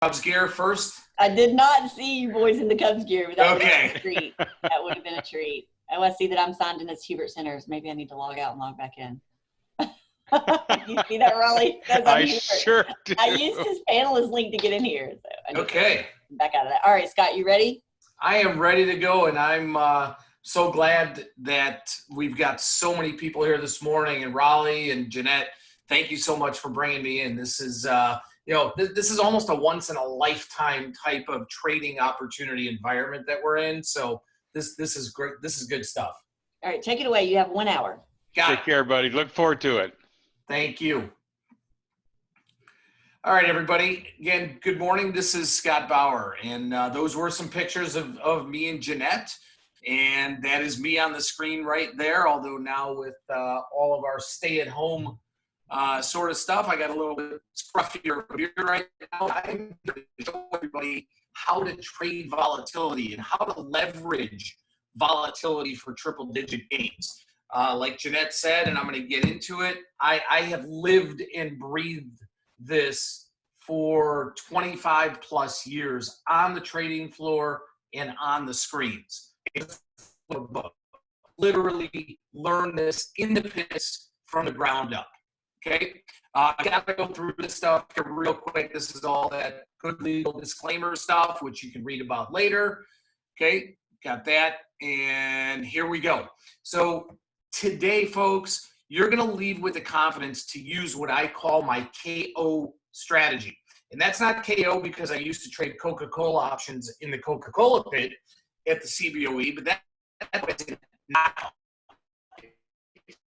Cubs gear first? I did not see you boys in the Cubs gear, but that would have been a treat. That would have been a treat. I want to see that I'm signed in as Hubert Centers. Maybe I need to log out and log back in. You see that, Raleigh? I sure do. I used his panelist link to get in here. So Okay. Back out of that. All right, Scott, you ready? I am ready to go, and I'm so glad that we've got so many people here this morning. And Raleigh and Jeanette, thank you so much for bringing me in. This is, this is almost a once-in-a-lifetime type of trading opportunity environment that we're in. So this is great. This is good stuff. All right, take it away. You have 1 hour. Take care, buddy. Look forward to it. Thank you. All right, everybody. Again, good morning. This is Scott Bauer, and those were some pictures of me and Jeanette, and that is me on the screen right there, although now with all of our stay-at-home sort of stuff, I got a little bit scruffier beard right now. I'm going to show everybody how to trade volatility and how to leverage volatility for triple-digit gains. Like Jeanette said, and I'm going to get into it, I have lived and breathed this for 25 plus years on the trading floor and on the screens. It's a book. Literally learned this in the pits from the ground up. Okay, I got to go through this stuff real quick. This is all that good legal disclaimer stuff, which you can read about later. Okay, got that, and here we go. So today, folks, you're going to leave with the confidence to use what I call my KO strategy. And that's not KO because I used to trade Coca-Cola options in the Coca-Cola pit at the CBOE, but that was now.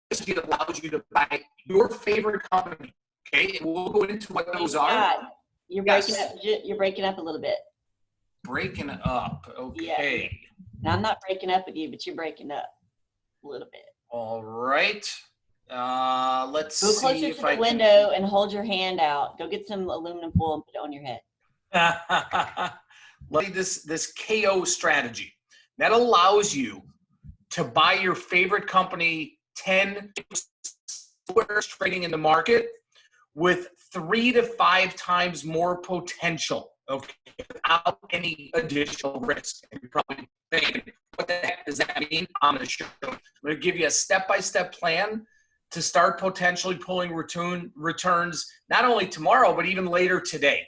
It allows you to buy your favorite company, okay? And we'll go into what those are. You're breaking up. You're breaking up a little bit. Breaking up, okay. Yeah. Now, I'm not breaking up with you, but you're breaking up a little bit. All right. Let's go closer see if to the window and hold your hand out. Go get some aluminum foil and put it on your head. Let's see this KO strategy. That allows you to buy your favorite company 10 squares trading in the market with 3 to 5 times more potential, okay, without any additional risk. And you're probably thinking, what the heck does that mean? I'm going to show you. I'm going to give you a step-by-step plan to start potentially pulling returns not only tomorrow, but even later today.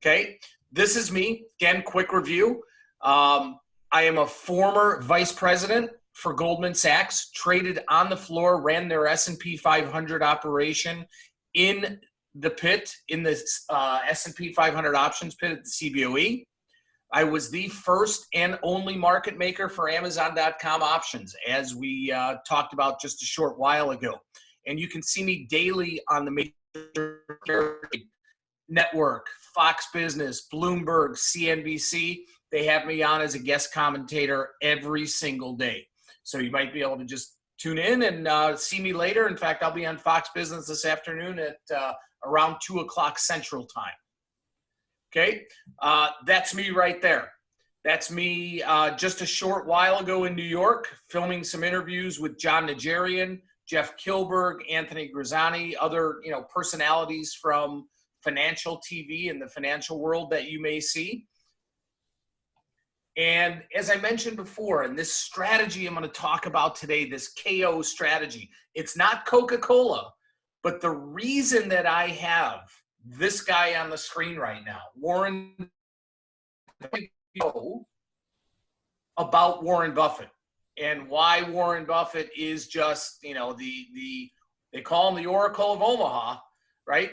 Okay, this is me. Again, quick review. I am a former vice president for Goldman Sachs, traded on the floor, ran their S&P 500 operation in the pit, in the S&P 500 options pit at the CBOE. I was the first and only market maker for Amazon.com options, as we talked about just a short while ago. And you can see me daily on the major network, Fox Business, Bloomberg, CNBC. They have me on as a guest commentator every single day. So you might be able to just tune in and see me later. In fact, I'll be on Fox Business this afternoon at around 2 o'clock Central Time. Okay, that's me right there. That's me just a short while ago in New York, filming some interviews with John Najarian, Jeff Kilberg, Anthony Grisani, other personalities from financial TV and the financial world that you may see. And as I mentioned before, and this strategy I'm going to talk about today, this KO strategy, it's not Coca-Cola, but the reason that I have this guy on the screen right now, Warren, about Warren Buffett and why Warren Buffett is just, they call him the Oracle of Omaha, right?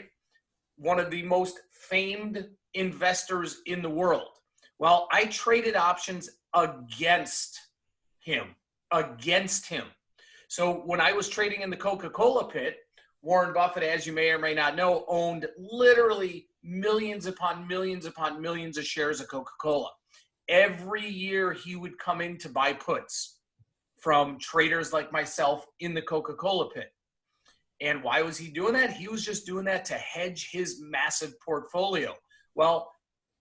One of the most famed investors in the world. Well, I traded options against him. So when I was trading in the Coca-Cola pit, Warren Buffett, as you may or may not know, owned literally millions upon millions upon millions of shares of Coca-Cola. Every year he would come in to buy puts from traders like myself in the Coca-Cola pit. And why was he doing that? He was just doing that to hedge his massive portfolio. Well,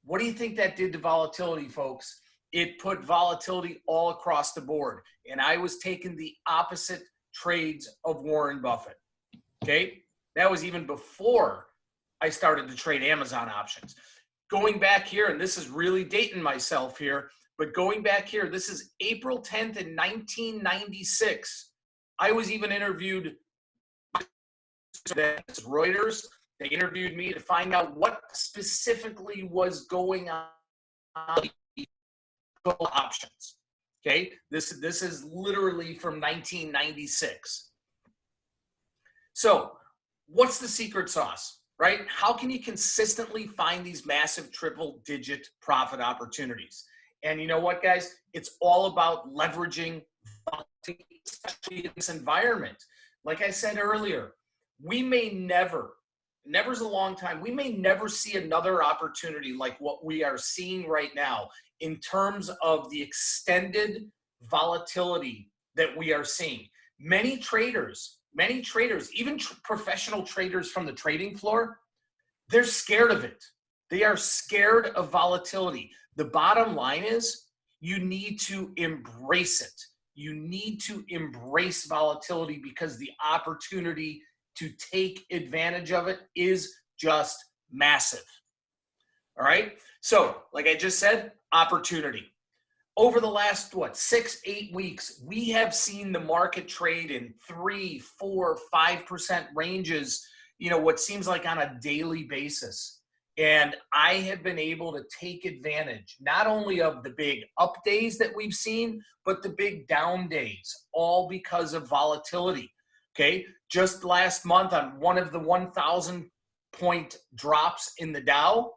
what do you think that did to volatility, folks? It put volatility all across the board. And I was taking the opposite trades of Warren Buffett. Okay? That was even before I started to trade Amazon options. going back here, and this is really dating myself here, but going back here, this is April 10th in 1996. I was even interviewed by Reuters. They interviewed me to find out what specifically was going on with options. Okay, this is literally from 1996. So what's the secret sauce, right? How can you consistently find these massive triple-digit profit opportunities? And you know what, guys? It's all about leveraging volatility, especially in this environment. Like I said earlier, we may never's a long time, we may never see another opportunity like what we are seeing right now in terms of the extended volatility that we are seeing. Many traders, even professional traders from the trading floor, they're scared of it. They are scared of volatility. The bottom line is you need to embrace it. You need to embrace volatility because the opportunity to take advantage of it is just massive. All right. So like I just said, opportunity. Over the last, 6-8 weeks, we have seen the market trade in 3, 4, 5% ranges, what seems like on a daily basis. And I have been able to take advantage not only of the big up days that we've seen, but the big down days, all because of volatility. Okay. Just last month on one of the 1,000 point drops in the Dow,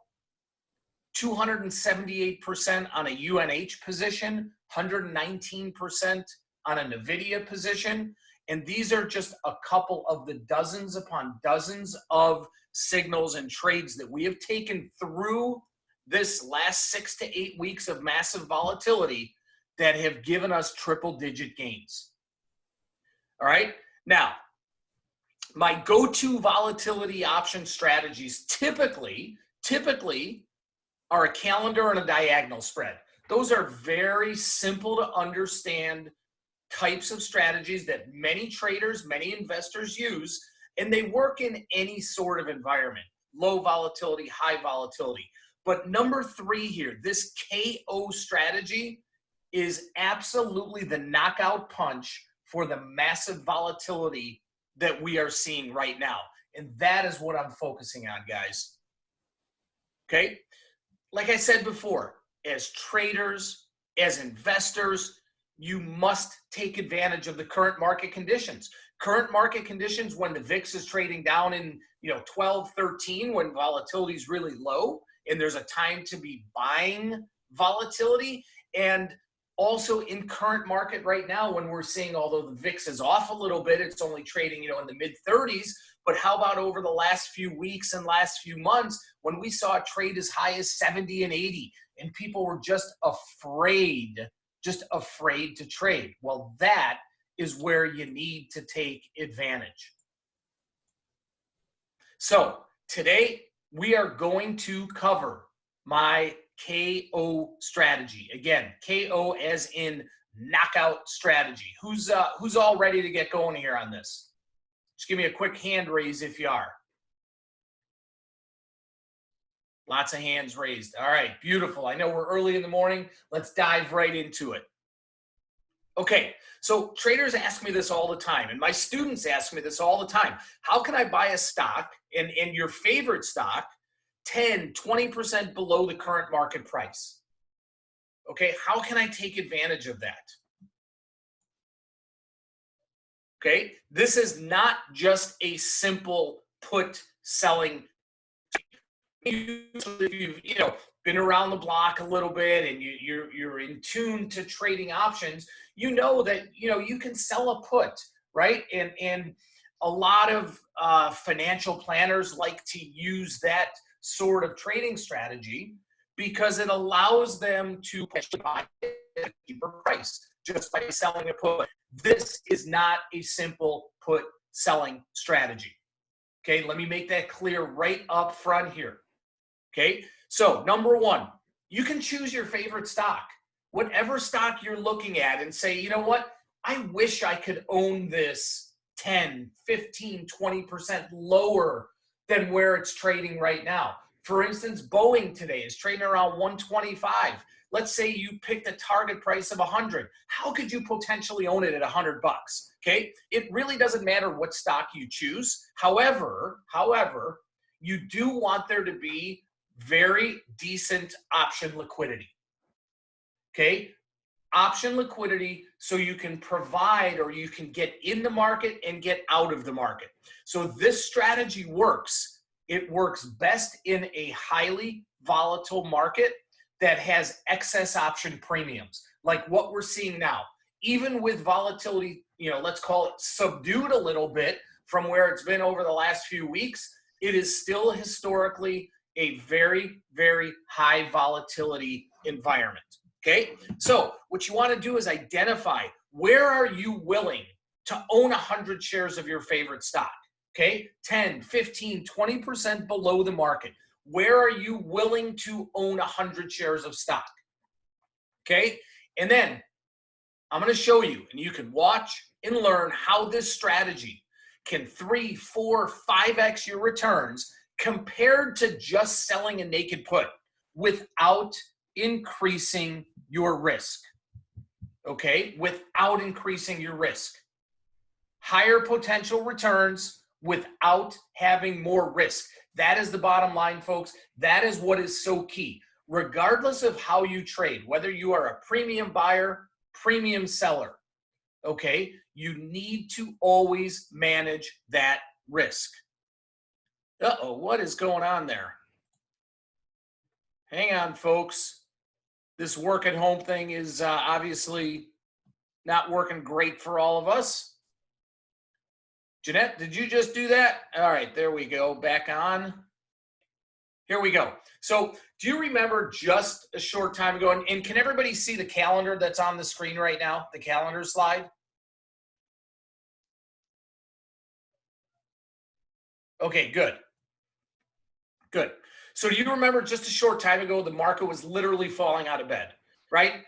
278% on a UNH position, 119% on a Nvidia position. And these are just a couple of the dozens upon dozens of signals and trades that we have taken through this last 6 to 8 weeks of massive volatility that have given us triple-digit gains. All right. Now, my go-to volatility option strategies typically are a calendar and a diagonal spread. Those are very simple to understand types of strategies that many traders, many investors use, and they work in any sort of environment, low volatility, high volatility. But number 3 here, this KO strategy is absolutely the knockout punch for the massive volatility that we are seeing right now. And that is what I'm focusing on, guys. Okay? Like I said before, as traders, as investors, you must take advantage of the current market conditions. Current market conditions when the VIX is trading down in 12, 13, when volatility is really low, and there's a time to be buying volatility. And also in current market right now when we're seeing, although the VIX is off a little bit, it's only trading in the mid-30s. But how about over the last few weeks and last few months when we saw a trade as high as 70 and 80 and people were just afraid to trade? Well, that is where you need to take advantage. So today we are going to cover my KO strategy. Again, KO as in knockout strategy. Who's all ready to get going here on this? Just give me a quick hand raise if you are. Lots of hands raised. All right, beautiful. I know we're early in the morning. Let's dive right into it. Okay, so traders ask me this all the time, and my students ask me this all the time. How can I buy a stock and your favorite stock 10, 20% below the current market price? Okay, how can I take advantage of that? Okay, this is not just a simple put selling. If you've been around the block a little bit and you're in tune to trading options, you know that you can sell a put, right? And a lot of financial planners like to use that sort of trading strategy because it allows them to buy at a cheaper price just by selling a put. This is not a simple put selling strategy. Okay, let me make that clear right up front here. Okay, so number 1, you can choose your favorite stock, whatever stock you're looking at, and say, you know what, I wish I could own this 10, 15, 20% lower than where it's trading right now. For instance, Boeing today is trading around 125. Let's say you picked a target price of 100. How could you potentially own it at 100 bucks? Okay, it really doesn't matter what stock you choose. However, you do want there to be very decent option liquidity. Okay, option liquidity so you can provide or you can get in the market and get out of the market. So this strategy works. It works best in a highly volatile market that has excess option premiums, like what we're seeing now. Even with volatility, let's call it subdued a little bit from where it's been over the last few weeks, it is still historically a very, very high volatility environment. Okay, so what you want to do is identify where are you willing to own 100 shares of your favorite stock. Okay, 10, 15, 20% below the market. Where are you willing to own 100 shares of stock? Okay, and then I'm going to show you, and you can watch and learn how this strategy can 3, 4, 5x your returns compared to just selling a naked put without increasing your risk. Okay, without increasing your risk. Higher potential returns without having more risk. That is the bottom line, folks. That is what is so key. Regardless of how you trade, whether you are a premium buyer, premium seller, okay, you need to always manage that risk. Uh-oh, what is going on there? Hang on, folks. This work at home thing is obviously not working great for all of us. Jeanette, did you just do that? All right, there we go. Back on. Here we go. So do you remember just a short time ago, and can everybody see the calendar that's on the screen right now, the calendar slide? Okay, good. Good. So do you remember just a short time ago, the market was literally falling out of bed, right?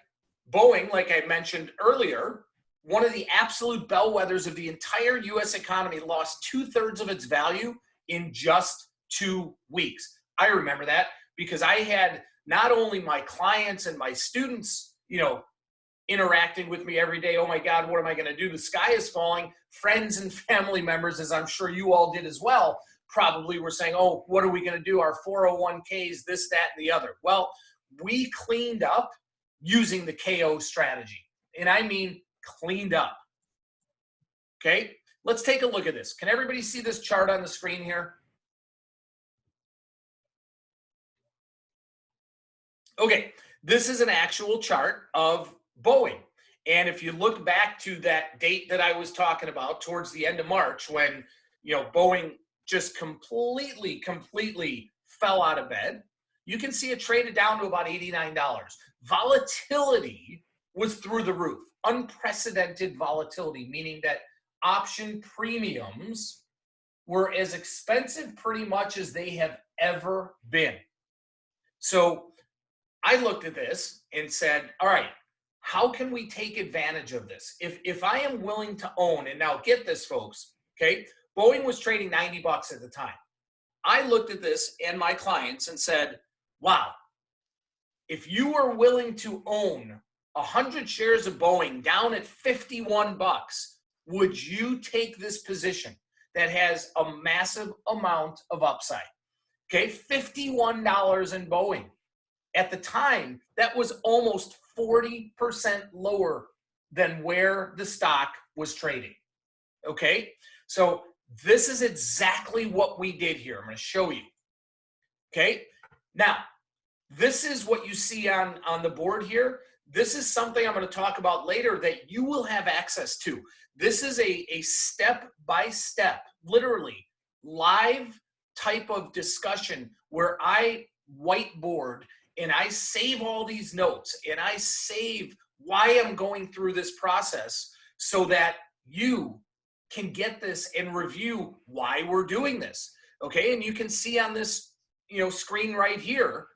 Boeing, like I mentioned earlier, one of the absolute bellwethers of the entire U.S. economy, lost 2/3 of its value in just 2 weeks. I remember that because I had not only my clients and my students, interacting with me every day. Oh my God, what am I going to do? The sky is falling. Friends and family members, as I'm sure you all did as well, probably were saying, oh, what are we going to do? Our 401ks, this, that, and the other. Well, we cleaned up using the KO strategy. And I mean cleaned up. Okay, let's take a look at this. Can everybody see this chart on the screen here? Okay, this is an actual chart of Boeing. And if you look back to that date that I was talking about towards the end of March when, Boeing just completely fell out of bed, you can see it traded down to about $89. Volatility was through the roof. Unprecedented volatility, meaning that option premiums were as expensive pretty much as they have ever been. So I looked at this and said, all right, how can we take advantage of this? If I am willing to own, and now get this, folks, okay, Boeing was trading 90 bucks at the time. I looked at this and my clients and said, wow, if you were willing to own 100 shares of Boeing down at 51 bucks, would you take this position that has a massive amount of upside? Okay, $51 in Boeing. At the time, that was almost 40% lower than where the stock was trading. Okay, so this is exactly what we did here. I'm going to show you. Okay, now this is what you see on the board here. This is something I'm going to talk about later that you will have access to. This is a step-by-step, literally live type of discussion where I whiteboard and I save all these notes and I save why I'm going through this process so that you can get this and review why we're doing this. Okay, and you can see on this screen right here,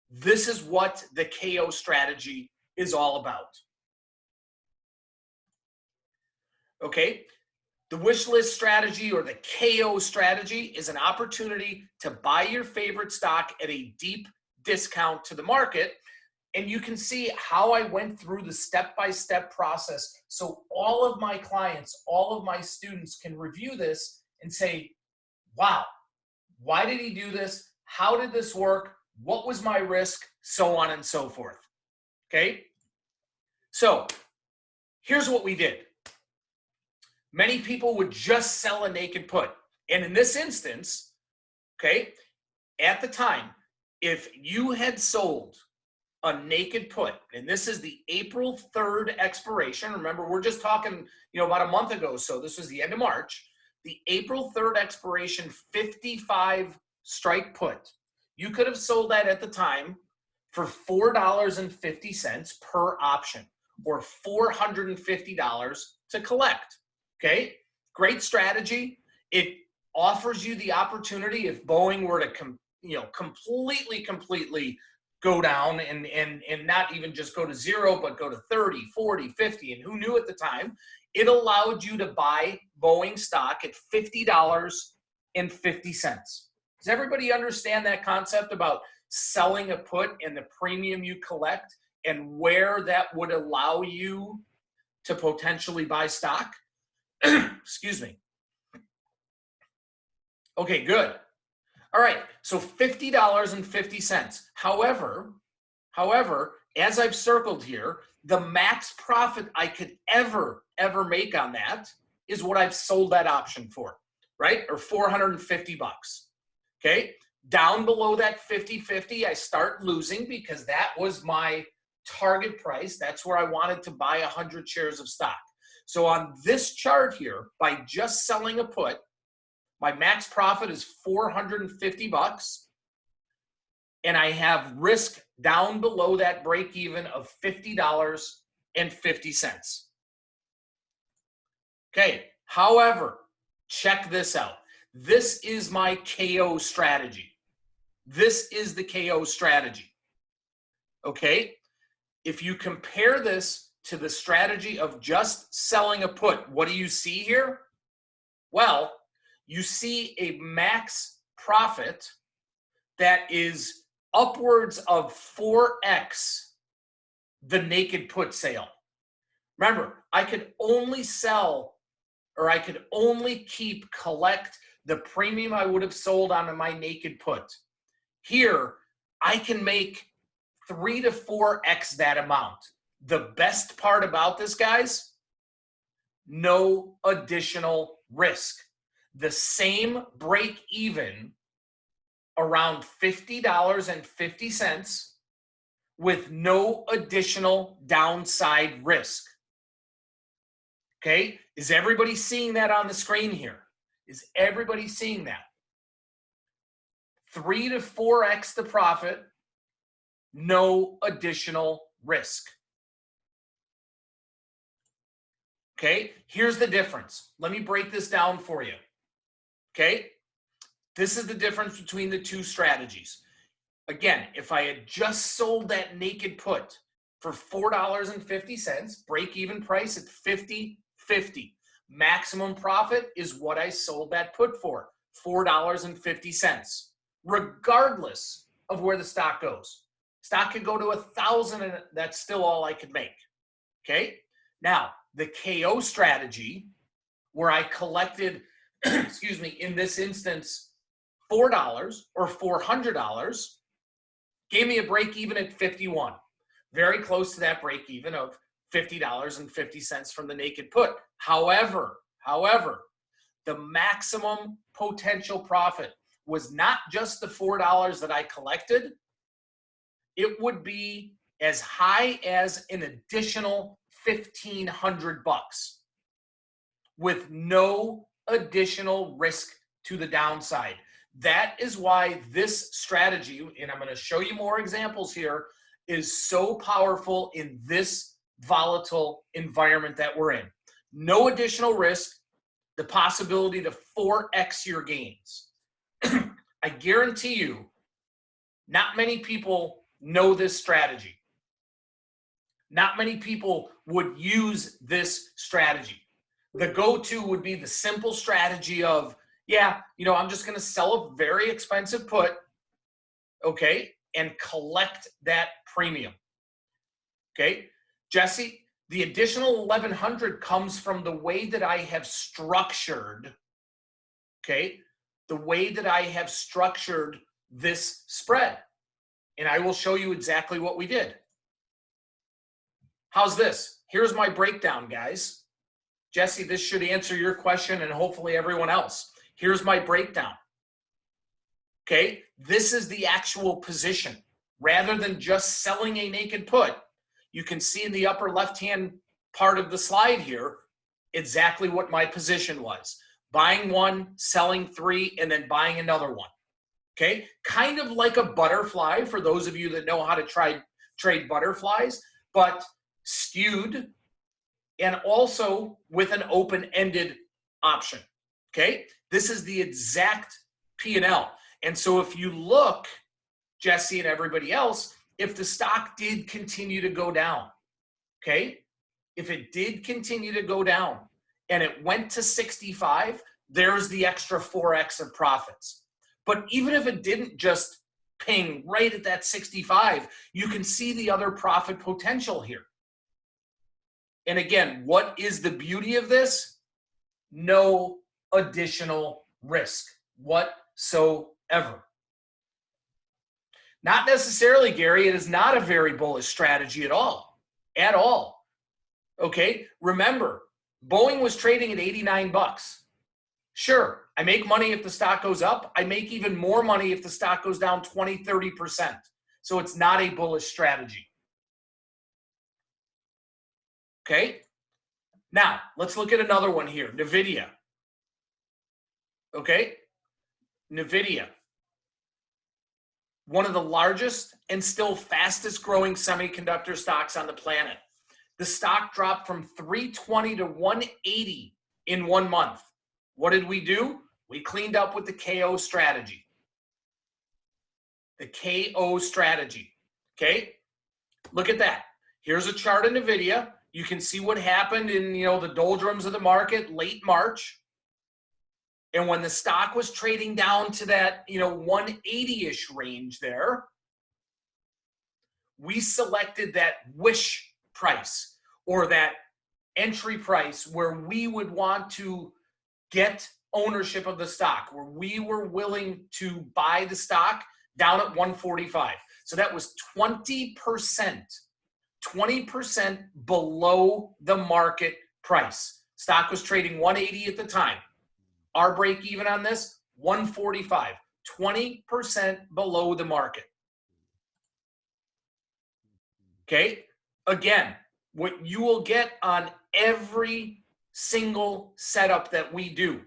this is what the KO strategy is all about. Okay, The wish list strategy, or the KO strategy, is an opportunity to buy your favorite stock at a deep discount to the market. And you can see how I went through the step-by-step process. So all of my clients, all of my students can review this and say, wow, why did he do this? How did this work? What was my risk? So on and so forth. Okay? So here's what we did. Many people would just sell a naked put. And in this instance, okay, at the time, if you had sold a naked put, and this is the April 3rd expiration, remember, we're just talking, about a month ago, so this was the end of March, the April 3rd expiration 55 strike put, you could have sold that at the time for $4.50 per option, or $450 to collect. Okay, great strategy. It offers you the opportunity, if Boeing were to completely go down and not even just go to zero, but go to 30, 40, 50, and who knew at the time, it allowed you to buy Boeing stock at $50.50. Does everybody understand that concept about selling a put and the premium you collect and where that would allow you to potentially buy stock? Excuse me. Okay, good. All right, so $50.50. However, as I've circled here, the max profit I could ever make on that is what I've sold that option for, right? Or $450. Okay, down below that 50-50, I start losing because that was my target price. That's where I wanted to buy 100 shares of stock. So on this chart here, by just selling a put, my max profit is $450, and I have risk down below that break even of $50.50. Okay, however, check this out. This is my KO strategy. This is the KO strategy. Okay, if you compare this to the strategy of just selling a put, what do you see here? Well, you see a max profit that is upwards of 4x the naked put sale. Remember, I could only sell, or I could only collect the premium I would have sold on my naked put. Here, I can make 3 to 4x that amount. The best part about this, guys, no additional risk. The same break even around $50.50 with no additional downside risk. Okay, is everybody seeing that on the screen here? Is everybody seeing that? 3 to 4x the profit, no additional risk. Okay, here's the difference. Let me break this down for you. Okay, this is the difference between the two strategies. Again, if I had just sold that naked put for $4.50, break-even price at $50.50, maximum profit is what I sold that put for, $4.50, regardless of where the stock goes. Stock could go to 1,000 and that's still all I could make. Okay, now the KO strategy, where I collected, excuse me, in this instance, $4 or $400, gave me a break even at 51. Very close to that break even of $50.50 from the naked put. However, the maximum potential profit was not just the $4 that I collected. It would be as high as an additional $1,500 with no additional risk to the downside. That is why this strategy, and I'm going to show you more examples here, is so powerful in this volatile environment that we're in. No additional risk, the possibility to 4x your gains. I guarantee you, not many people know this strategy. Not many people would use this strategy. The go-to would be the simple strategy of, yeah, I'm just going to sell a very expensive put, okay, and collect that premium. Okay, Jesse, the additional 1,100 comes from the way that I have structured, okay, the way that I have structured this spread. And I will show you exactly what we did. How's this? Here's my breakdown, guys. Jesse, this should answer your question and hopefully everyone else. Here's my breakdown. Okay, this is the actual position. Rather than just selling a naked put, you can see in the upper left-hand part of the slide here exactly what my position was. Buying one, selling three, and then buying another one. Okay, kind of like a butterfly for those of you that know how to trade butterflies, but skewed and also with an open-ended option. Okay, this is the exact P&L. And so if you look, Jesse and everybody else, if the stock did continue to go down, okay, if it did continue to go down and it went to 65, there's the extra 4x of profits. But even if it didn't just ping right at that 65, you can see the other profit potential here. And again, what is the beauty of this? No additional risk whatsoever. Not necessarily, Gary. It is not a very bullish strategy at all. At all. Okay? Remember, Boeing was trading at 89 bucks. Sure, I make money if the stock goes up. I make even more money if the stock goes down 20, 30%. So it's not a bullish strategy. Okay? Now, let's look at another one here. Nvidia. Okay? Nvidia. One of the largest and still fastest growing semiconductor stocks on the planet. The stock dropped from 320 to 180 in 1 month. What did we do? We cleaned up with the KO strategy. The KO strategy. Okay? Look at that. Here's a chart of Nvidia. You can see what happened in, the doldrums of the market late March. And when the stock was trading down to that, 180-ish range there, we selected that wish price or that entry price where we would want to get ownership of the stock, where we were willing to buy the stock down at 145. So that was 20% below the market price. Stock was trading 180 at the time. Our break even on this, 145, 20% below the market. Okay? Again, what you will get on every single setup that we do,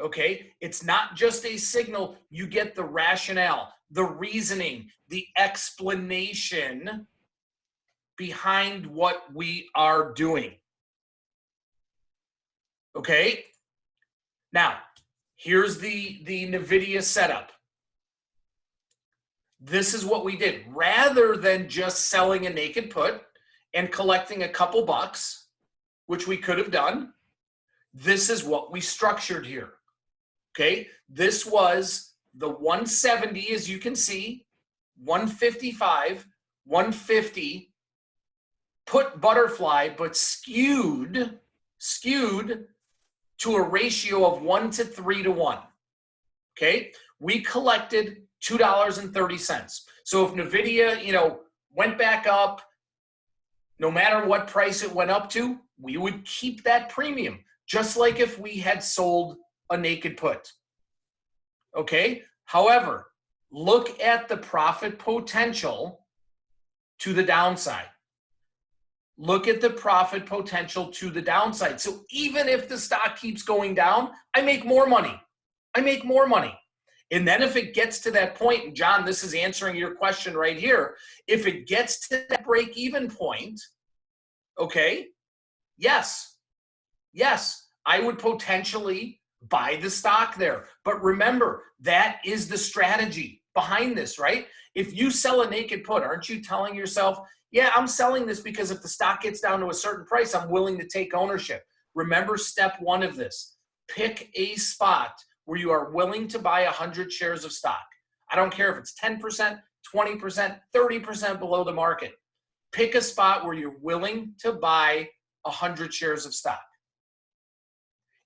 okay? It's not just a signal. You get the rationale, the reasoning, the explanation behind what we are doing. Okay? Now, here's the Nvidia setup. This is what we did. Rather than just selling a naked put and collecting a couple bucks, which we could have done, this is what we structured here. Okay? This was the 170, as you can see, 155, 150, put butterfly, but skewed to a ratio of 1 to 3 to 1. Okay? We collected $2.30. So if Nvidia, went back up, no matter what price it went up to, we would keep that premium, just like if we had sold a naked put. Okay? However, look at the profit potential to the downside. Look at the profit potential to the downside. So even if the stock keeps going down, I make more money. And then if it gets to that point, and John, this is answering your question right here. If it gets to that break-even point, okay, yes, I would potentially buy the stock there. But remember, that is the strategy behind this, right? If you sell a naked put, aren't you telling yourself, yeah, I'm selling this because if the stock gets down to a certain price, I'm willing to take ownership. remember step one of this. Pick a spot where you are willing to buy 100 shares of stock. I don't care if it's 10%, 20%, 30% below the market. Pick a spot where you're willing to buy 100 shares of stock.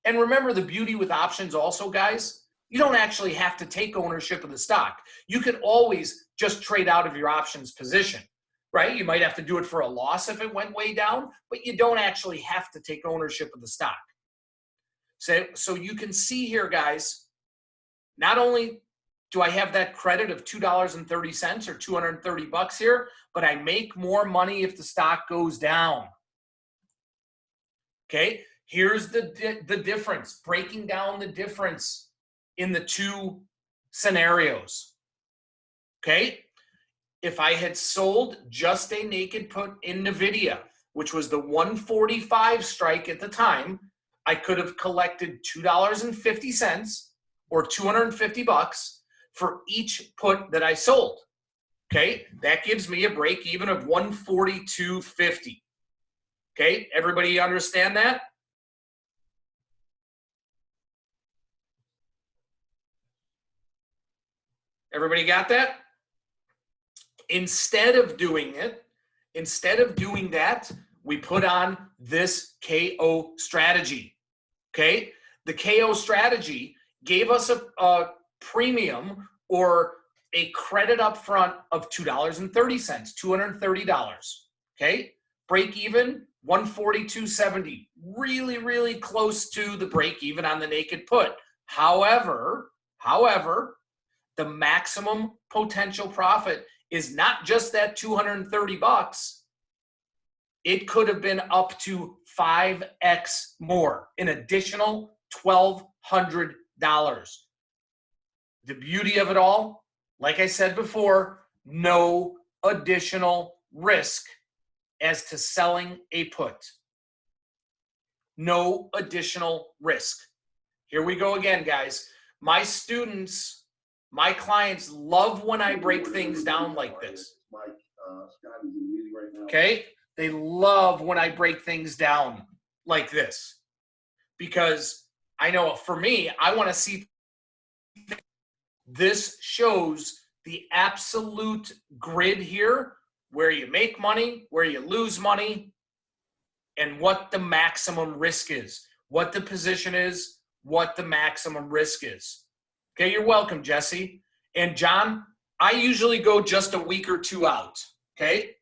And remember the beauty with options also, guys, you don't actually have to take ownership of the stock. You could always just trade out of your options position, right? You might have to do it for a loss if it went way down, but you don't actually have to take ownership of the stock. So you can see here, guys, not only do I have that credit of $2.30 or 230 bucks here, but I make more money if the stock goes down. Okay, here's the difference, breaking down the difference in the two scenarios. Okay, if I had sold just a naked put in Nvidia, which was the 145 strike at the time, I could have collected $2.50 or 250 bucks for each put that I sold. Okay, that gives me a break even of 142.50. Okay, everybody understand that? Everybody got that? Instead of doing that, we put on this KO strategy. Okay, the KO strategy gave us a premium or a credit up front of $2.30, $230. Okay, break even 142.70, really, really close to the break even on the naked put. However, the maximum potential profit is not just that 230 bucks. It could have been up to 5x more, an additional $1,200. The beauty of it all, like I said before, no additional risk as to selling a put. No additional risk. Here we go again, guys. My students, my clients love when I break things down like this. Okay? They love when I break things down like this. Because I know for me, I want to see this shows the absolute grid here, where you make money, where you lose money, and what the maximum risk is, what the position is, what the maximum risk is. Okay, you're welcome, Jesse. And John, I usually go just a week or two out, okay?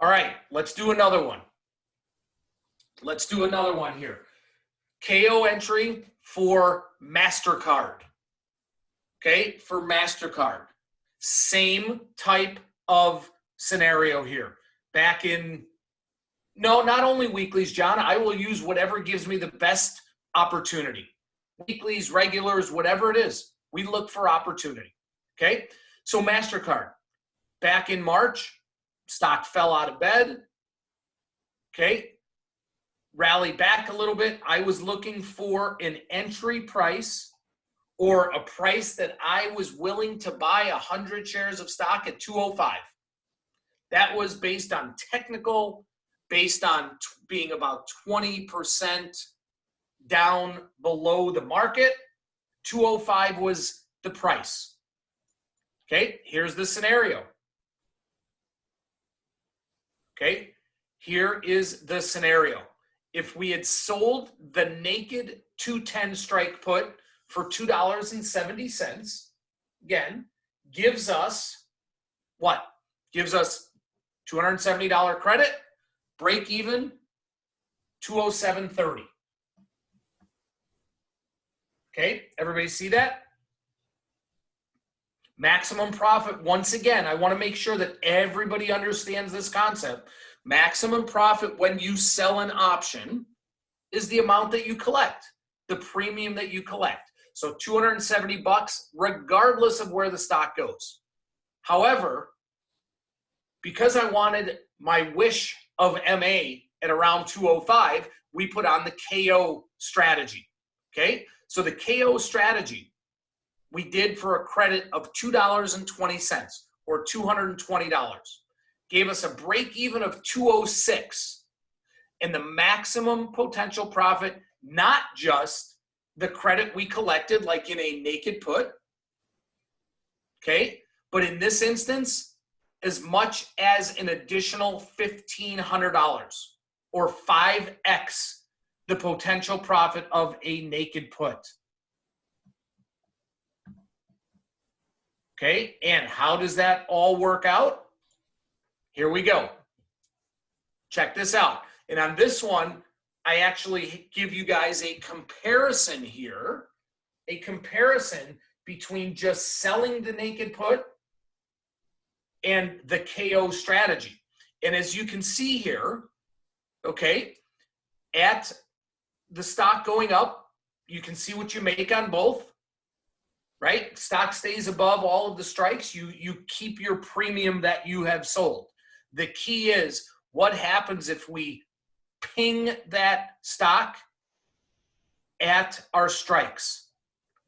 All right, let's do another one. Let's do another one here. KO entry for Mastercard. Okay, for Mastercard. Same type of scenario here. Back in, no, not only weeklies, John. I will use whatever gives me the best opportunity. Weeklies, regulars, whatever it is. We look for opportunity. Okay, so Mastercard. Back in March, stock fell out of bed. Okay, rallied back a little bit. I was looking for an entry price or a price that I was willing to buy 100 shares of stock at 205. That was based on technical, based on being about 20% down below the market. 205 was the price. Okay, here's the scenario. Okay, here is the scenario. If we had sold the naked 210 strike put for $2.70, again, gives us what? Gives us $270 credit, break even, 207.30. Okay, everybody see that? Maximum profit, once again, I want to make sure that everybody understands this concept. Maximum profit when you sell an option is the amount that you collect, the premium that you collect. So 270 bucks, regardless of where the stock goes. However, because I wanted my wish of MA at around 205, we put on the KO strategy. Okay, so the KO strategy we did for a credit of $2.20 or $220. gave us a break even of 206 and the maximum potential profit, not just the credit we collected like in a naked put, okay, but in this instance, as much as an additional $1,500 or 5x the potential profit of a naked put. Okay, and how does that all work out? Here we go. Check this out. And on this one, I actually give you guys a comparison here, a comparison between just selling the naked put and the KO strategy. And as you can see here, okay, at the stock going up, you can see what you make on both, right? Stock stays above all of the strikes. You keep your premium that you have sold. The key is what happens if we ping that stock at our strikes,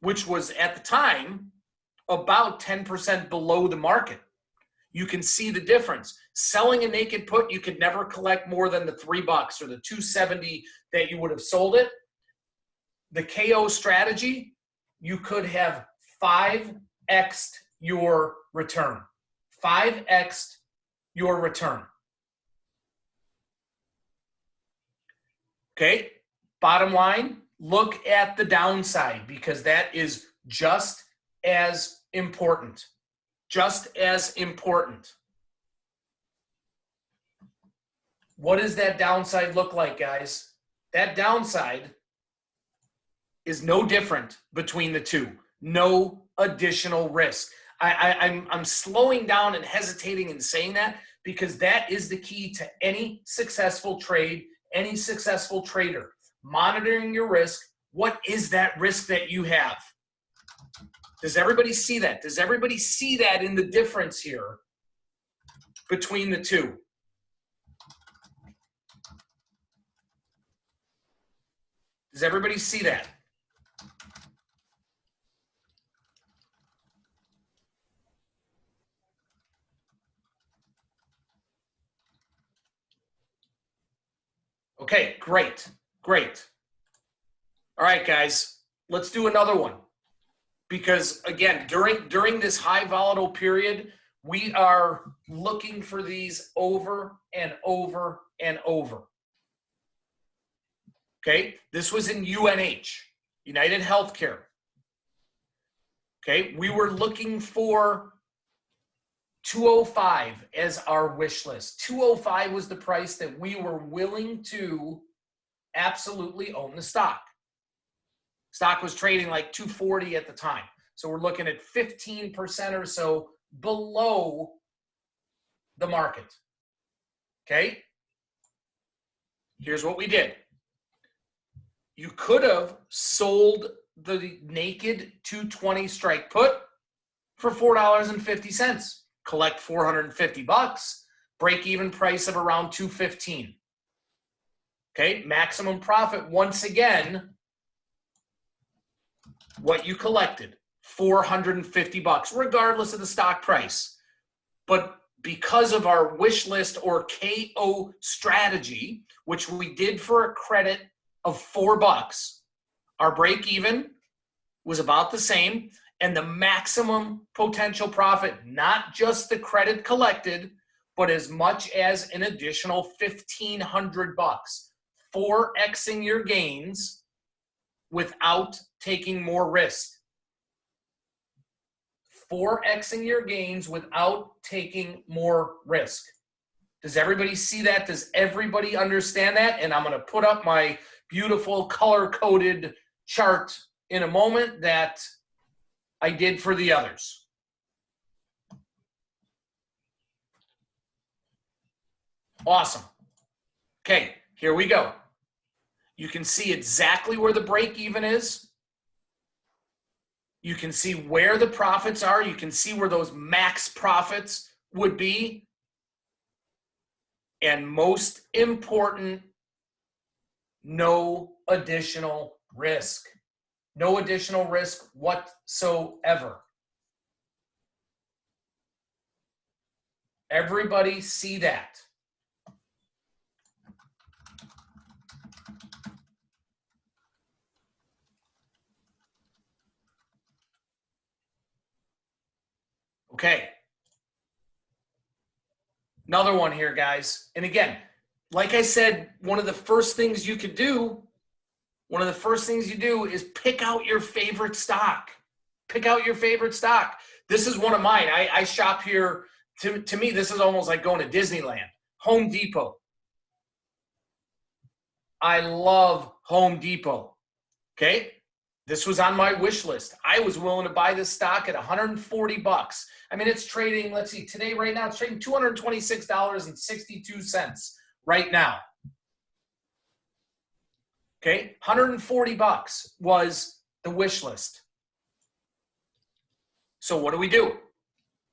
which was at the time about 10% below the market. You can see the difference. Selling a naked put, you could never collect more than the $3 or the $2.70 that you would have sold it. The KO strategy, you could have 5x'd your return. 5x'd your return. Okay, bottom line, look at the downside because that is just as important. Just as important. What does that downside look like, guys? That downside is no different between the two. No additional risk. I'm slowing down and hesitating in saying that because that is the key to any successful trade, any successful trader. Monitoring your risk. What is that risk that you have? Does everybody see that? Does everybody see that in the difference here between the two? Does everybody see that? Okay, great, great. All right, guys, let's do another one. Because again, during this high volatile period, we are looking for these over and over and over. Okay, this was in UNH, United Healthcare. Okay, we were looking for 205 as our wish list. 205 was the price that we were willing to absolutely own the stock. Stock was trading like 240 at the time. So we're looking at 15% or so below the market. Okay? Here's what we did. You could have sold the naked 220 strike put for $4.50. Collect $450, break even price of around $215. Okay? Maximum profit once again. What you collected, $450, regardless of the stock price. But because of our wish list or KO strategy, which we did for a credit of $4, our break even was about the same, and the maximum potential profit, not just the credit collected, but as much as an additional $1,500, 4xing your gains without taking more risk. 4xing your gains without taking more risk. Does everybody see that? Does everybody understand that? And I'm going to put up my beautiful color-coded chart in a moment that I did for the others. Awesome. Okay, here we go. You can see exactly where the break even is. You can see where the profits are. You can see where those max profits would be. And most important, no additional risk. No additional risk whatsoever. Everybody see that? Okay. Another one here, guys. And again, like I said, one of the first things you could do, is pick out your favorite stock. Pick out your favorite stock. This is one of mine. I shop here. To me, this is almost like going to Disneyland. Home Depot. I love Home Depot. Okay? This was on my wish list. I was willing to buy this stock at 140 bucks. I mean, it's trading, let's see, today, right now, it's trading $226.62 right now. Okay, 140 bucks was the wish list. So what do?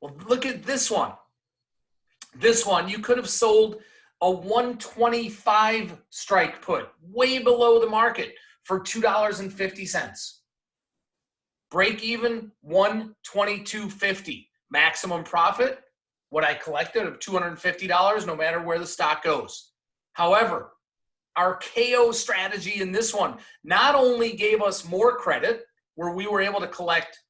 Well, look at this one. This one, you could have sold a 125 strike put, way below the market, for $2.50. Break even, $122.50. Maximum profit, what I collected of $250, no matter where the stock goes. However, our KO strategy in this one not only gave us more credit, where we were able to collect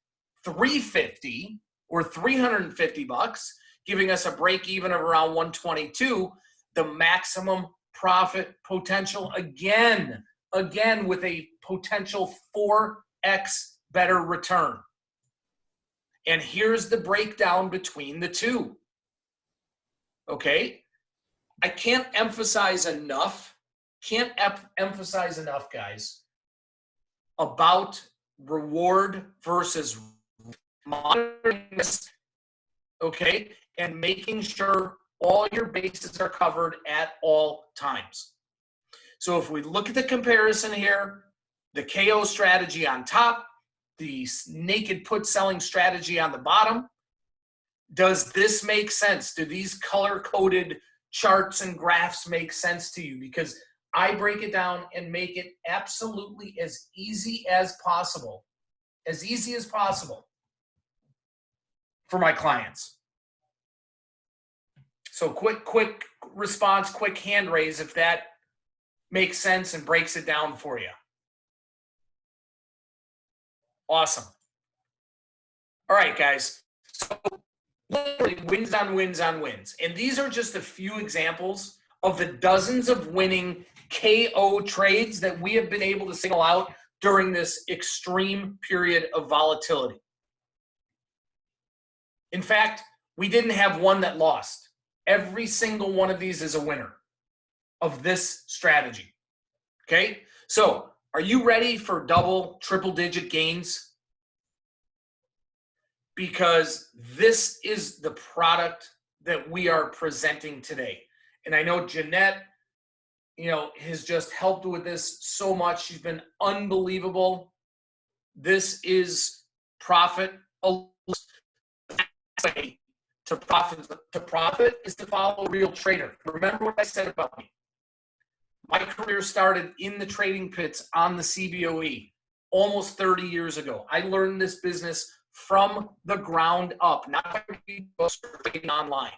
$350 or 350 bucks, giving us a break even of around 122, the maximum profit potential again with a potential 4x better return. And here's the breakdown between the two. Okay? I can't emphasize enough, guys, about reward versus monitoring this, okay? And making sure all your bases are covered at all times. So if we look at the comparison here, the KO strategy on top, the naked put selling strategy on the bottom, does this make sense? Do these color-coded charts and graphs make sense to you? Because I break it down and make it absolutely as easy as possible for my clients. So quick response, quick hand raise if that makes sense and breaks it down for you. Awesome. All right, guys. So literally wins on wins on wins. And these are just a few examples of the dozens of winning KO trades that we have been able to single out during this extreme period of volatility. In fact, we didn't have one that lost. Every single one of these is a winner of this strategy. Okay? So, are you ready for double, triple-digit gains? Because this is the product that we are presenting today. And I know Jeanette, has just helped with this so much. She's been unbelievable. This is profit. To profit is to follow a real trader. Remember what I said about me. My career started in the trading pits on the CBOE almost 30 years ago. I learned this business from the ground up, not by reading books or trading online.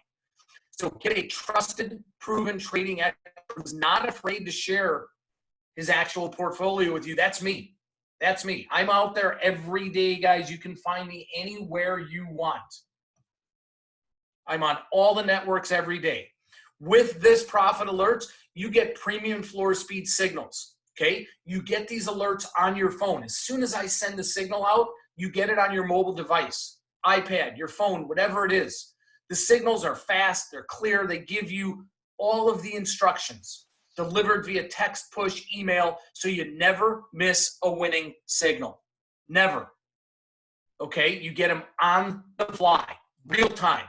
So get a trusted, proven trading expert who's not afraid to share his actual portfolio with you. That's me. That's me. I'm out there every day, guys. You can find me anywhere you want. I'm on all the networks every day. With this profit alerts, you get premium floor speed signals, okay? You get these alerts on your phone. As soon as I send the signal out, you get it on your mobile device, iPad, your phone, whatever it is. The signals are fast, they're clear, they give you all of the instructions delivered via text, push, email, so you never miss a winning signal. Never. Okay? You get them on the fly, real time.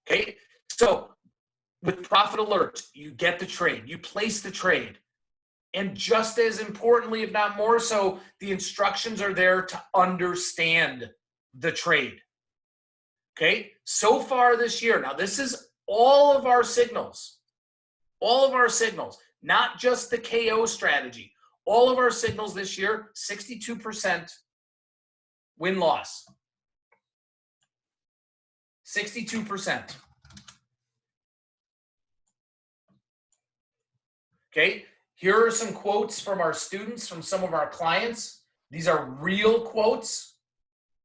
Okay? So, with profit alerts, you get the trade, you place the trade. And just as importantly, if not more so, the instructions are there to understand the trade. Okay? So far this year, now this is all of our signals, not just the KO strategy. All of our signals this year, 62% win-loss. 62%. Okay, here are some quotes from our students, from some of our clients. These are real quotes,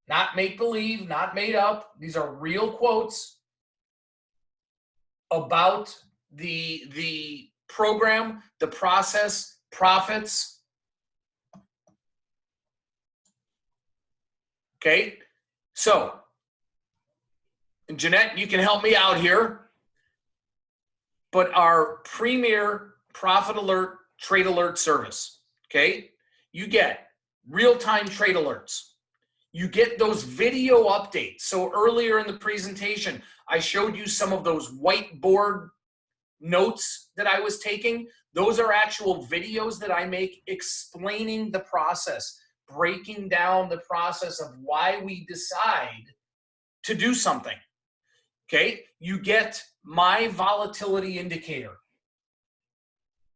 not make-believe, not made up. These are real quotes about the program, the process, profits. Okay, so, and Jeanette, you can help me out here, but our premier profit alert, trade alert service, okay? You get real-time trade alerts. You get those video updates. So earlier in the presentation, I showed you some of those whiteboard notes that I was taking. Those are actual videos that I make explaining the process, breaking down the process of why we decide to do something. Okay, you get my volatility indicator,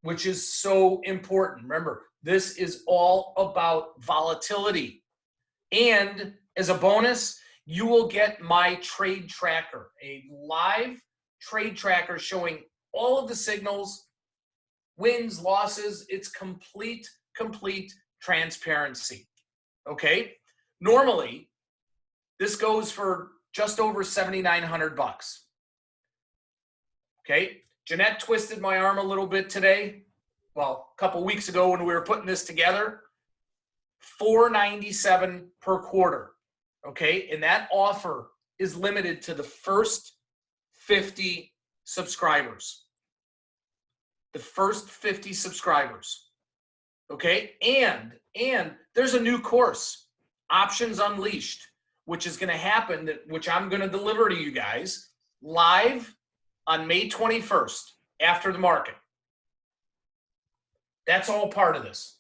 which is so important. Remember, this is all about volatility. And as a bonus, you will get my trade tracker, a live trade tracker showing all of the signals, wins, losses. It's complete transparency. Okay, normally this goes for just over $7,900. Okay, Jeanette twisted my arm a little bit today. Well, a couple weeks ago when we were putting this together, $497 per quarter. Okay, and that offer is limited to the first 50 subscribers. The first 50 subscribers. Okay, and there's a new course, Options Unleashed, which is going to happen, which I'm going to deliver to you guys live on May 21st after the market. That's all part of this.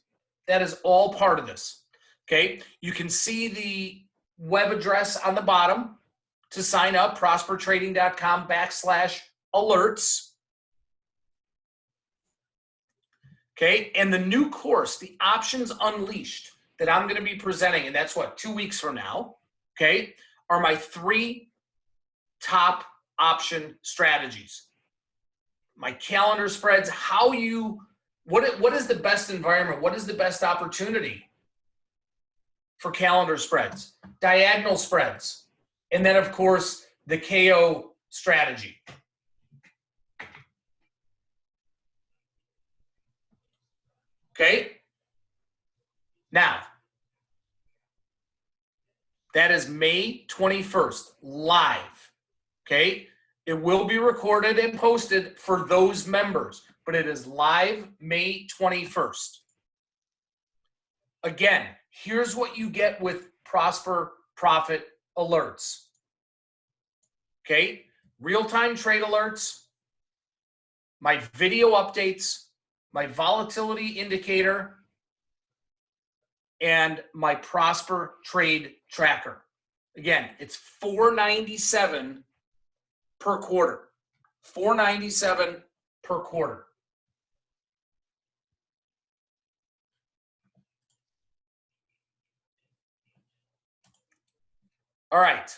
That is all part of this. Okay, you can see the web address on the bottom to sign up, prospertrading.com/alerts. Okay, and the new course, the Options Unleashed, that I'm going to be presenting, and that's what, 2 weeks from now, okay, are my 3 top option strategies. My calendar spreads, how you, what is the best environment? What is the best opportunity for calendar spreads? Diagonal spreads. And then, of course, the KO strategy. Okay? Now, that is May 21st, live. Okay? It will be recorded and posted for those members, but it is live May 21st. Again, here's what you get with Prosper Profit Alerts. Okay? Real-time trade alerts, my video updates, my volatility indicator, and my Prosper Trade Tracker. Again, it's $497 per quarter. $497 per quarter. All right.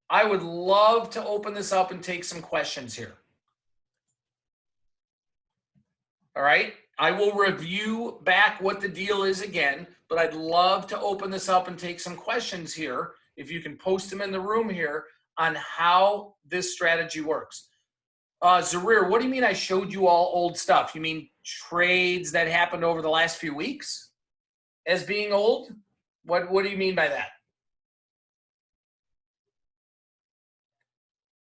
I would love to open this up and take some questions here. All right. I will review back what the deal is again, but I'd love to open this up and take some questions here. If you can post them in the room here on how this strategy works. Zarir, what do you mean I showed you all old stuff? You mean trades that happened over the last few weeks as being old? What do you mean by that?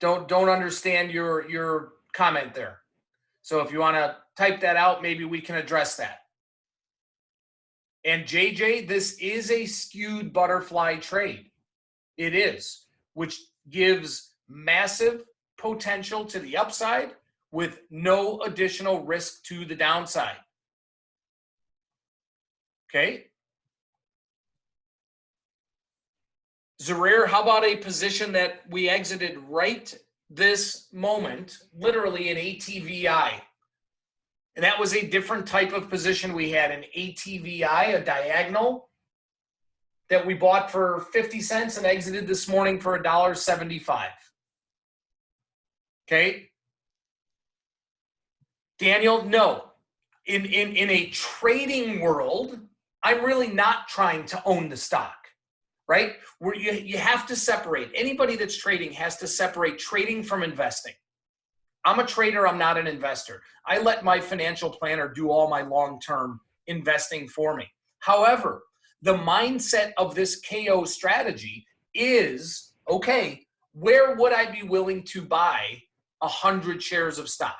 Don't understand your comment there. So if you want to type that out, maybe we can address that. And JJ, this is a skewed butterfly trade. It is, which gives massive potential to the upside with no additional risk to the downside. Okay. Zarir, how about a position that we exited right this moment, literally an ATVI? And that was a different type of position we had, an ATVI, a diagonal that we bought for 50 cents and exited this morning for $1.75. Okay. Daniel, no. In a trading world, I'm really not trying to own the stock, right? Where you have to separate. Anybody that's trading has to separate trading from investing. I'm a trader. I'm not an investor. I let my financial planner do all my long-term investing for me. However, the mindset of this KO strategy is, okay, where would I be willing to buy 100 shares of stock?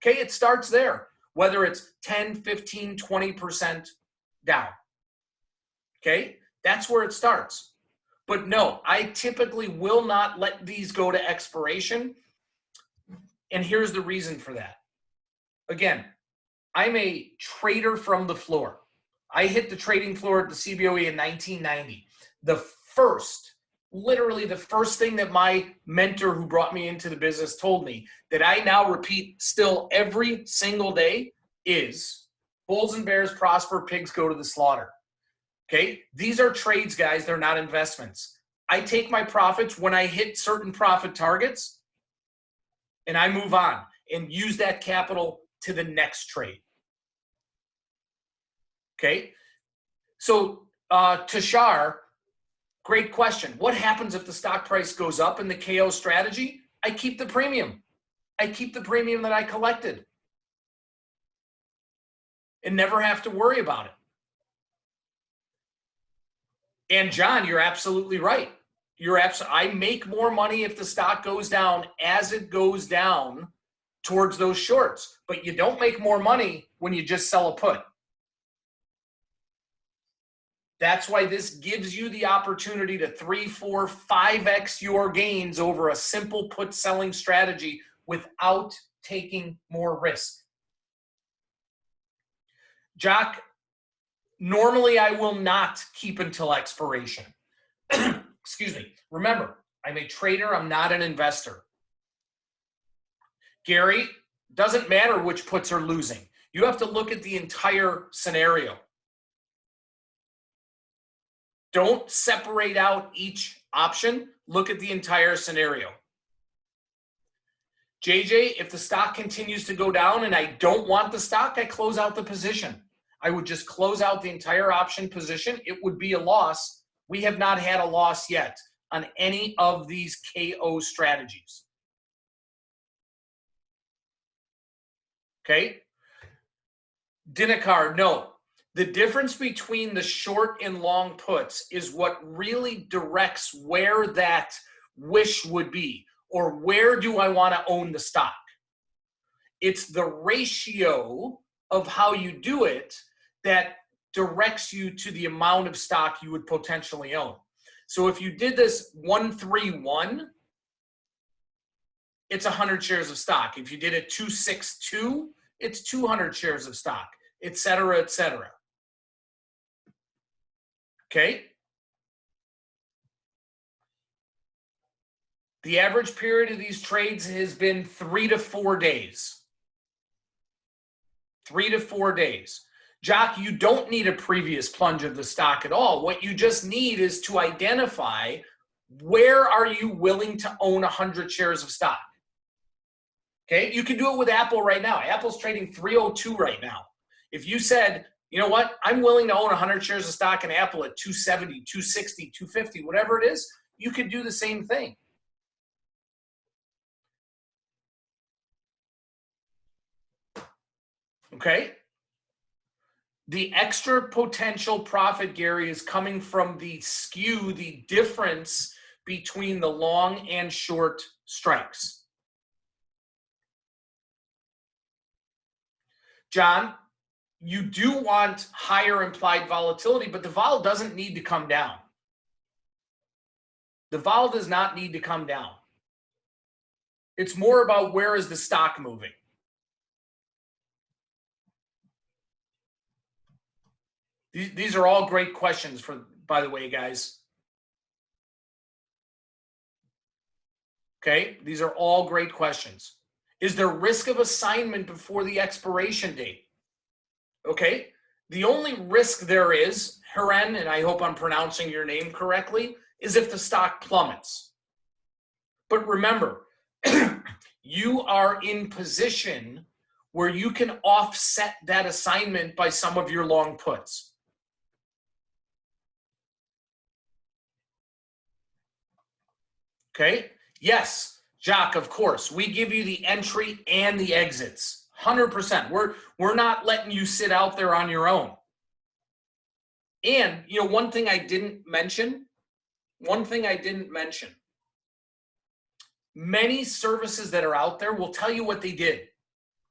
Okay, it starts there, whether it's 10, 15, 20% down. Okay, that's where it starts. But no, I typically will not let these go to expiration. And here's the reason for that. Again, I'm a trader from the floor. I hit the trading floor at the CBOE in 1990. Literally the first thing that my mentor who brought me into the business told me that I now repeat still every single day is bulls and bears prosper, pigs go to the slaughter. Okay, these are trades, guys. They're not investments. I take my profits when I hit certain profit targets and I move on and use that capital to the next trade. Okay, so Tashar, great question. What happens if the stock price goes up in the KO strategy? I keep the premium. I keep the premium that I collected and never have to worry about it. And John, you're absolutely right. I make more money if the stock goes down as it goes down towards those shorts, but you don't make more money when you just sell a put. That's why this gives you the opportunity to 3, 4, 5x your gains over a simple put selling strategy without taking more risk. Jock, normally I will not keep until expiration. Excuse me. Remember, I'm a trader. I'm not an investor. Gary, doesn't matter which puts are losing. You have to look at the entire scenario. Don't separate out each option. Look at the entire scenario. JJ, if the stock continues to go down and I don't want the stock, I close out the position. I would just close out the entire option position. It would be a loss. We have not had a loss yet on any of these KO strategies. Okay? Dinakar, no. The difference between the short and long puts is what really directs where that wish would be, or where do I want to own the stock. It's the ratio of how you do it that directs you to the amount of stock you would potentially own. So if you did this 1-3-1, it's 100 shares of stock. If you did it 2-6-2, it's 200 shares of stock, et cetera, et cetera. Okay? The average period of these trades has been 3 to 4 days. 3 to 4 days. Jock, you don't need a previous plunge of the stock at all. What you just need is to identify where are you willing to own 100 shares of stock. Okay? You can do it with Apple right now. Apple's trading 302 right now. If you said, you know what, I'm willing to own 100 shares of stock in Apple at 270, 260, 250, whatever it is, you could do the same thing. Okay? The extra potential profit, Gary, is coming from the skew, the difference between the long and short strikes. John, you do want higher implied volatility, but the vol doesn't need to come down. The vol does not need to come down. It's more about where is the stock moving. These are all great questions, by the way, guys. Okay, these are all great questions. Is there risk of assignment before the expiration date? Okay, the only risk there is, Heren, and I hope I'm pronouncing your name correctly, is if the stock plummets. But remember, you are in position where you can offset that assignment by some of your long puts. Okay? Yes, Jacques, of course. We give you the entry and the exits. 100%. We're not letting you sit out there on your own. And, one thing I didn't mention, many services that are out there will tell you what they did,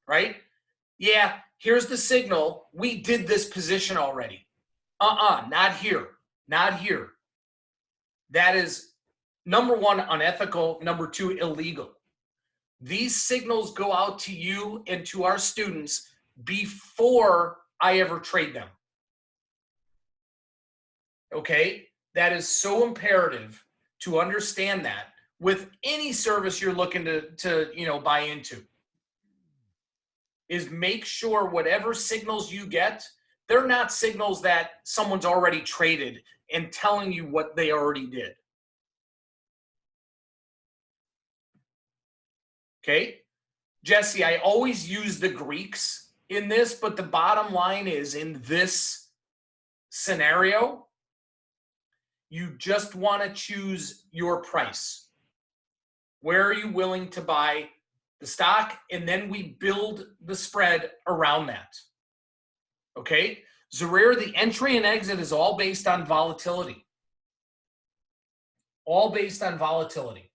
right? Yeah, here's the signal. We did this position already. Not here. Not here. That is, number one, unethical. Number two, illegal. These signals go out to you and to our students before I ever trade them. Okay? That is so imperative to understand that with any service you're looking to buy into. Is make sure whatever signals you get, they're not signals that someone's already traded and telling you what they already did. Okay? Jesse, I always use the Greeks in this, but the bottom line is in this scenario, you just want to choose your price. Where are you willing to buy the stock? And then we build the spread around that. Okay? Zarir, the entry and exit is all based on volatility. All based on volatility.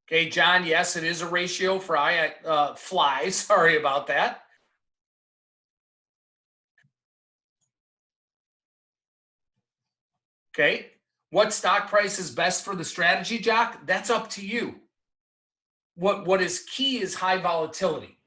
Okay, John, yes, it is a ratio for fly. Sorry about that. Okay, what stock price is best for the strategy, Jock? That's up to you. What is key is high volatility.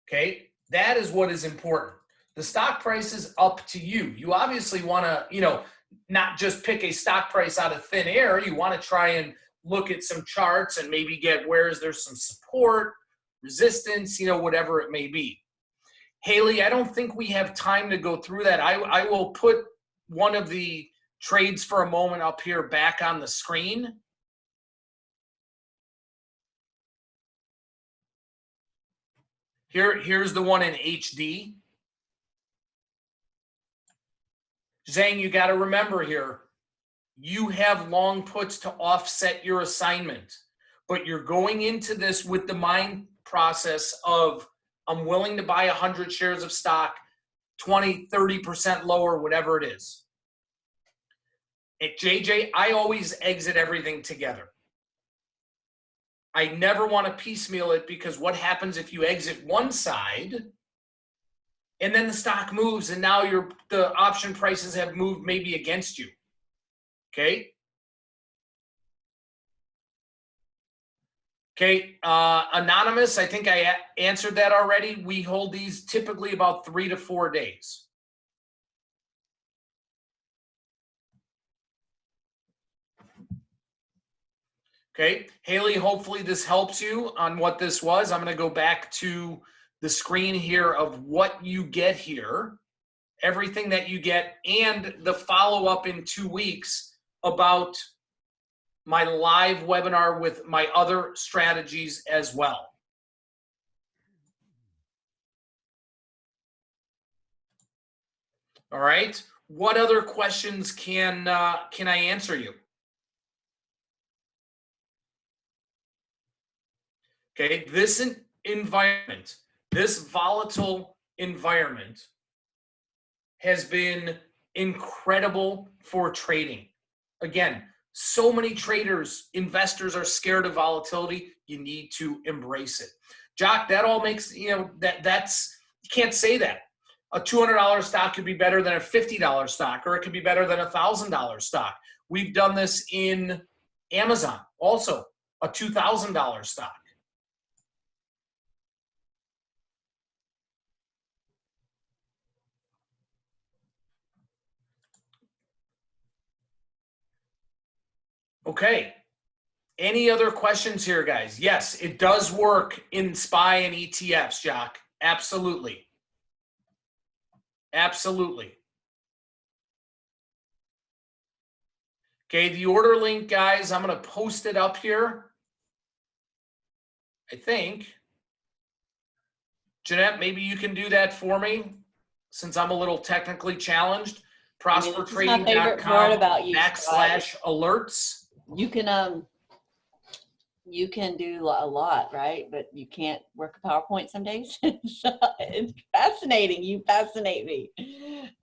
Okay, that is what is important. The stock price is up to you. You obviously want to, not just pick a stock price out of thin air. You want to try and look at some charts and maybe get where is there some support, resistance, whatever it may be. Haley, I don't think we have time to go through that. I will put one of the trades for a moment up here back on the screen. Here's the one in HD. Zhang, you got to remember here, you have long puts to offset your assignment, but you're going into this with the mind process of, I'm willing to buy 100 shares of stock, 20, 30% lower, whatever it is. At JJ, I always exit everything together. I never want to piecemeal it, because what happens if you exit one side and then the stock moves and now the option prices have moved maybe against you? Okay. Okay. Anonymous, I think I answered that already. We hold these typically about 3 to 4 days. Okay. Haley, hopefully this helps you on what this was. I'm going to go back to the screen here of what you get here, everything that you get, and the follow-up in 2 weeks about my live webinar with my other strategies as well. All right. What other questions can I answer you? Okay, this environment, this volatile environment has been incredible for trading. Again, so many traders, investors are scared of volatility. You need to embrace it. Jock, that all makes, that's, you can't say that. A $200 stock could be better than a $50 stock, or it could be better than a $1,000 stock. We've done this in Amazon, also a $2,000 stock. Okay. Any other questions here, guys? Yes, it does work in SPY and ETFs, Jock. Absolutely. Absolutely. Okay, the order link, guys, I'm going to post it up here. I think. Jeanette, maybe you can do that for me since I'm a little technically challenged. prospertrading.com/alerts. You can do a lot, right? But you can't work a PowerPoint some days. So it's fascinating. You fascinate me.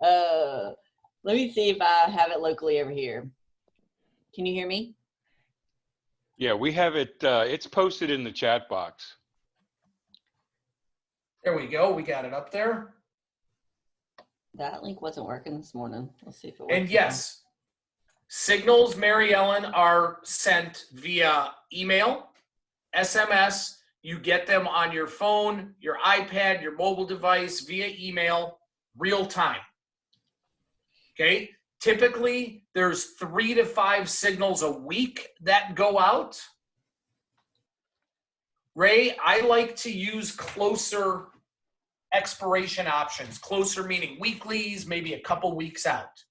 Let me see if I have it locally over here. Can you hear me? Yeah, we have it. It's posted in the chat box. There we go. We got it up there. That link wasn't working this morning. Let's see if it works. And yes, signals, Mary Ellen, are sent via email, SMS. You get them on your phone, your iPad, your mobile device, via email, real time. Okay? Typically, there's 3 to 5 signals a week that go out. Ray, I like to use closer expiration options. Closer meaning weeklies, maybe a couple weeks out.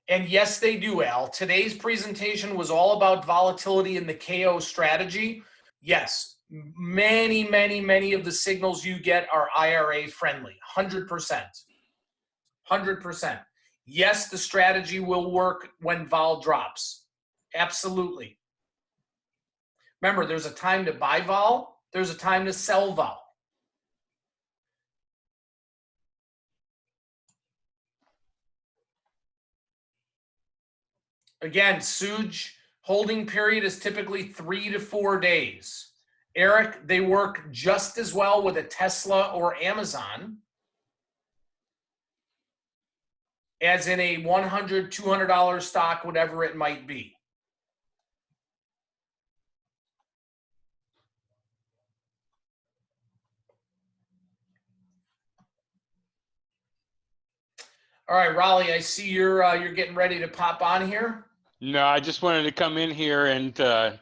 And yes, they do, Al. Today's presentation was all about volatility in the KO strategy. Yes, many of the signals you get are IRA friendly, 100%. 100%. Yes, the strategy will work when vol drops. Absolutely. Remember, there's a time to buy vol, there's a time to sell vol. Again, Suj, holding period is typically 3 to 4 days. Eric, they work just as well with a Tesla or Amazon as in a $100, $200 stock, whatever it might be. All right, Raleigh, I see you're getting ready to pop on here. No, I just wanted to come in here and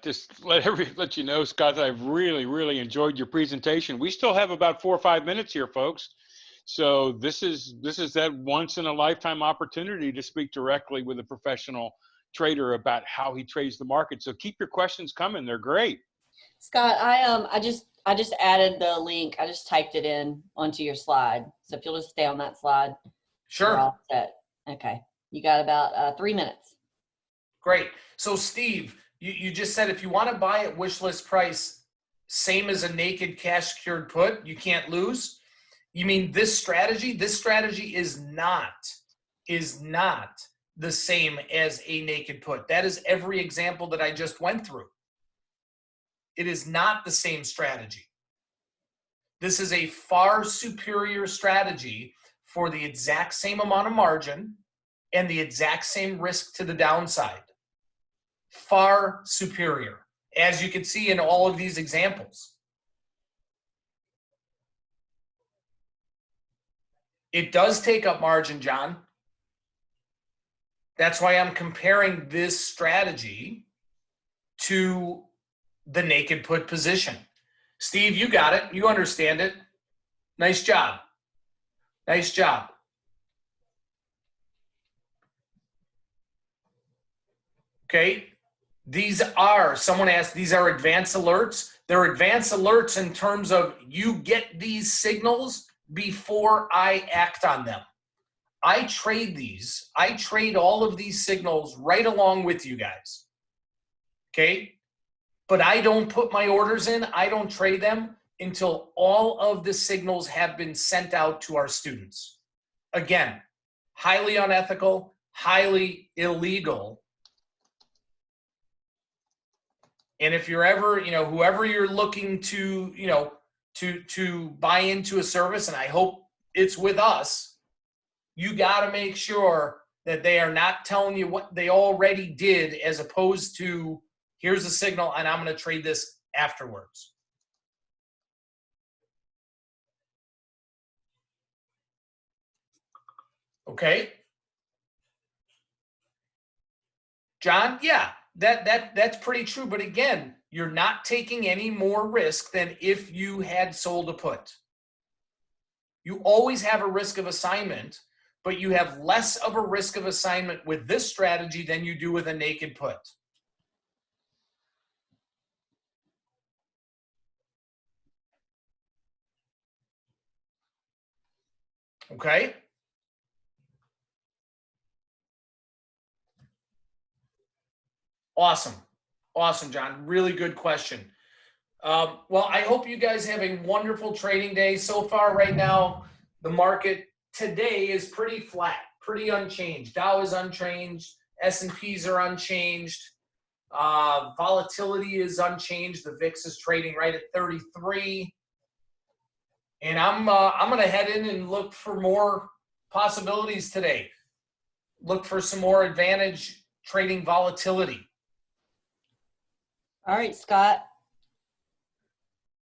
just let you know, Scott, that I've really enjoyed your presentation. We still have about 4 or 5 minutes here, folks. So this is that once in a lifetime opportunity to speak directly with a professional trader about how he trades the market. So keep your questions coming. They're great. Scott, I just added the link. I just typed it in onto your slide. So if you'll just stay on that slide. Sure. We're all set. Okay. You got about 3 minutes. Great. So Steve, you just said if you want to buy at wish list price, same as a naked cash secured put, you can't lose. You mean this strategy? This strategy is not the same as a naked put. That is every example that I just went through. It is not the same strategy. This is a far superior strategy for the exact same amount of margin and the exact same risk to the downside. Far superior, as you can see in all of these examples. It does take up margin, John. That's why I'm comparing this strategy to the naked put position. Steve, you got it. You understand it. Nice job. Nice job. Okay. These are, someone asked, these are advanced alerts. They're advanced alerts in terms of you get these signals before I act on them. I trade these. I trade all of these signals right along with you guys. Okay? But I don't put my orders in. I don't trade them until all of the signals have been sent out to our students. Again, highly unethical, highly illegal. And if you're ever, whoever you're looking to, to buy into a service, and I hope it's with us, you got to make sure that they are not telling you what they already did, as opposed to, here's a signal and I'm going to trade this afterwards. Okay. John, yeah, that's pretty true. But again, you're not taking any more risk than if you had sold a put. You always have a risk of assignment, but you have less of a risk of assignment with this strategy than you do with a naked put. Okay? Awesome. Awesome, John. Really good question. Well, I hope you guys have a wonderful trading day. So far right now, the market today is pretty flat, pretty unchanged. Dow is unchanged. S&Ps are unchanged. Volatility is unchanged. The VIX is trading right at 33. And I'm going to head in and look for more possibilities today. Look for some more advantage trading volatility. All right, Scott.